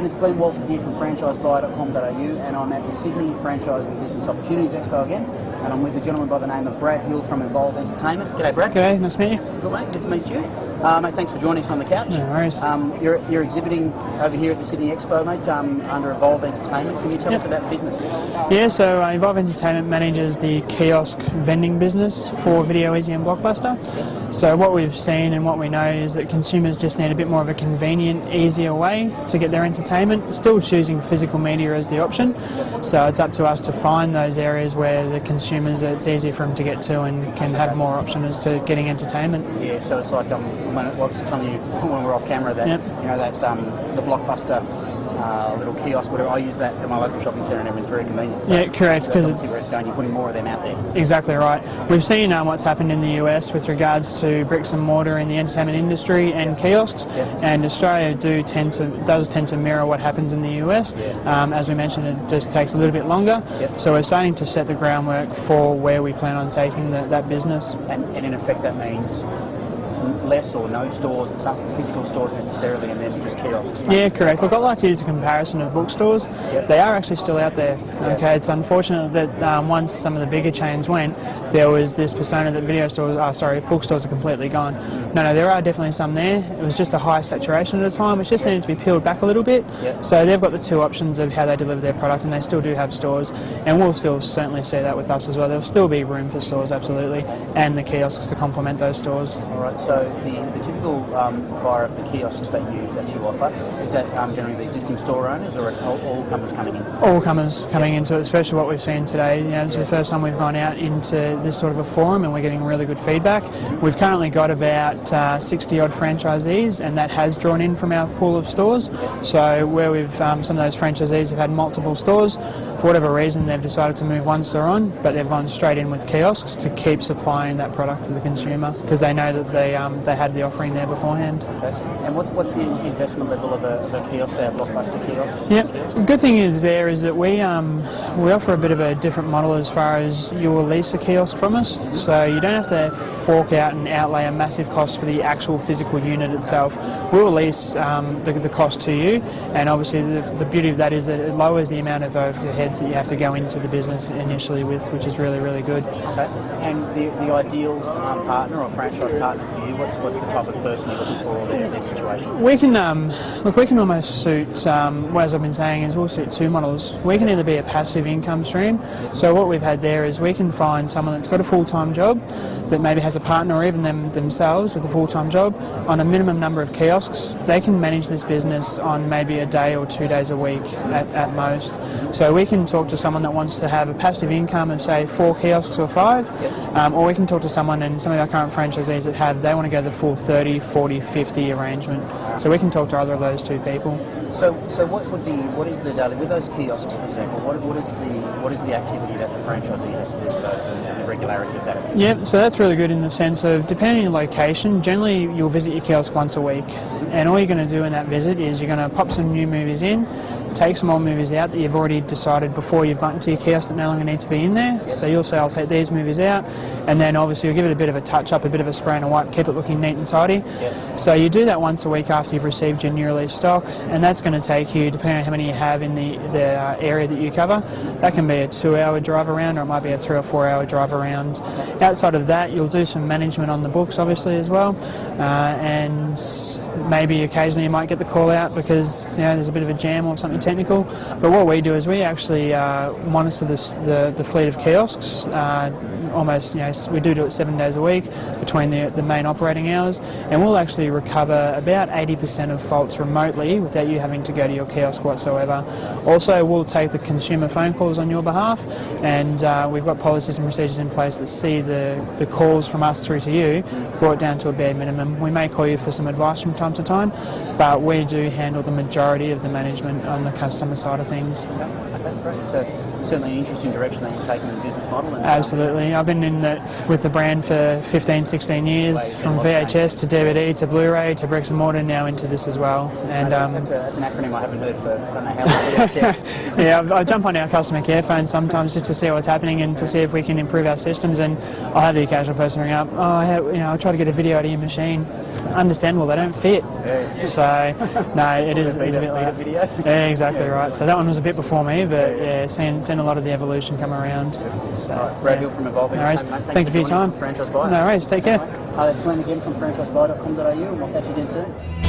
it's Glenn Walford here from franchisebuyer.com.au, and I'm at the Sydney Franchise and Business Opportunities Expo again, and I'm with a gentleman by the name of Brad Hill from Evolve Entertainment. G'day, Brad. G'day, nice to meet you. Good, mate. Good to meet you. Mate, thanks for joining us on the couch. No worries. You're exhibiting over here at the Sydney Expo, mate, under Evolve Entertainment. Can you tell us about the business? Yeah, so Evolve Entertainment manages the kiosk vending business for Video Easy and Blockbuster. Yes. So what we've seen and what we know is that consumers just need a bit more of a convenient, easier way to get their entertainment, still choosing physical media as the option. So it's up to us to find those areas where the consumers, it's easier for them to get to and can have more options to getting entertainment. Yeah, so it's like when I was telling you when we're off camera that you know that the Blockbuster little kiosk, whatever. I use that at my local shopping centre, and everyone's very convenient. So, yeah, correct. Because where it's going, you're putting more of them out there. Exactly right. We've seen what's happened in the US with regards to bricks and mortar in the entertainment industry and kiosks, and Australia does tend to mirror what happens in the US. As we mentioned, it just takes a little bit longer. So we're starting to set the groundwork for where we plan on taking that business. And in effect, that means less or no stores, it's not physical stores necessarily, and then just kiosks. Yeah, correct. Look, I like to use a comparison of bookstores. They are actually still out there. Okay, it's unfortunate that once some of the bigger chains went, there was this persona that bookstores are completely gone. No, there are definitely some there. It was just a high saturation at the time, which just needed to be peeled back a little bit. So they've got the two options of how they deliver their product, and they still do have stores, and we'll still certainly see that with us as well. There'll still be room for stores, absolutely, and the kiosks to complement those stores. All right. So the typical buyer of the kiosks that you offer, is that generally the existing store owners, or all comers coming in? All comers coming into it, especially what we've seen today. You know, this is the first time we've gone out into this sort of a forum, and we're getting really good feedback. We've currently got about 60 odd franchisees, and that has drawn in from our pool of stores. So where we've some of those franchisees have had multiple stores, for whatever reason they've decided to move one store on, but they've gone straight in with kiosks to keep supplying that product to the consumer, because they know that they had the offering there beforehand. Okay. And what's the investment level of a kiosk, say a Blockbuster kiosk? Yeah, the good thing is that we offer a bit of a different model as far as you will lease a kiosk from us, so you don't have to fork out and outlay a massive cost for the actual physical unit itself. We'll lease the cost to you, and obviously the beauty of that is that it lowers the amount of overheads that you have to go into the business initially with, which is really, really good. Okay. And the ideal partner or franchise partner for you, what's the type of person you're looking for, or their situation? We can we can almost suit, as I've been saying, is we'll suit two models. We can either be a passive income stream, so what we've had there is we can find someone that's got a full-time job, that maybe has a partner or even themselves with a full-time job on a minimum number of kiosks. They can manage this business on maybe a day or 2 days a week at most. So we can talk to someone that wants to have a passive income of say 4 kiosks or 5, or we can talk to someone, and some of our current franchisees that they want to go the full 30, 40, 50 arrangement. So we can talk to either of those two people. So what is the daily, with those kiosks for example, what is the activity that the franchisee has to do with those, and the regularity of that activity? Yeah, so that's really good in the sense of, depending on your location, generally you'll visit your kiosk once a week, and all you're going to do in that visit is you're going to pop some new movies in, take some old movies out that you've already decided before you've gotten to your kiosk that no longer need to be in there. So you'll say, I'll take these movies out, and then obviously you'll give it a bit of a touch up, a bit of a spray and a wipe, keep it looking neat and tidy. So you do that once a week after you've received your new release stock, and that's going to take you, depending on how many you have in the area that you cover, that can be a 2-hour drive around, or it might be a 3 or 4 hour drive around. Outside of that, you'll do some management on the books obviously as well, and maybe occasionally you might get the call out because there's a bit of a jam or something technical. But what we do is we actually monitor the fleet of kiosks. We do it 7 days a week between the main operating hours, and we'll actually recover about 80% of faults remotely without you having to go to your kiosk whatsoever. Also, we'll take the consumer phone calls on your behalf, and we've got policies and procedures in place that see the calls from us through to you brought down to a bare minimum. We may call you for some advice from time to time, but we do handle the majority of the management on the customer side of things. Okay, great. So certainly an interesting direction that you're taking in the business model. And, absolutely. I've been with the brand for 15, 16 years, from VHS to DVD to Blu-ray to bricks and mortar, now into this as well. And that's an acronym I haven't heard for I don't know how long. VHS. Yeah, I jump on our customer care phone sometimes just to see what's happening and to see if we can improve our systems, and I'll have the occasional person ring up, I'll try to get a video out of your machine. understandable. They don't fit. So no, it is a bit like video. yeah, exactly right. So that one was a bit before me, but yeah, seen a lot of the evolution come around. So Brad Hill from Evolving. No worries. Thank you for your time. Franchise Buyer. No worries. Take care. That's Glenn again from franchisebuyer.com.au, and we'll catch you again soon.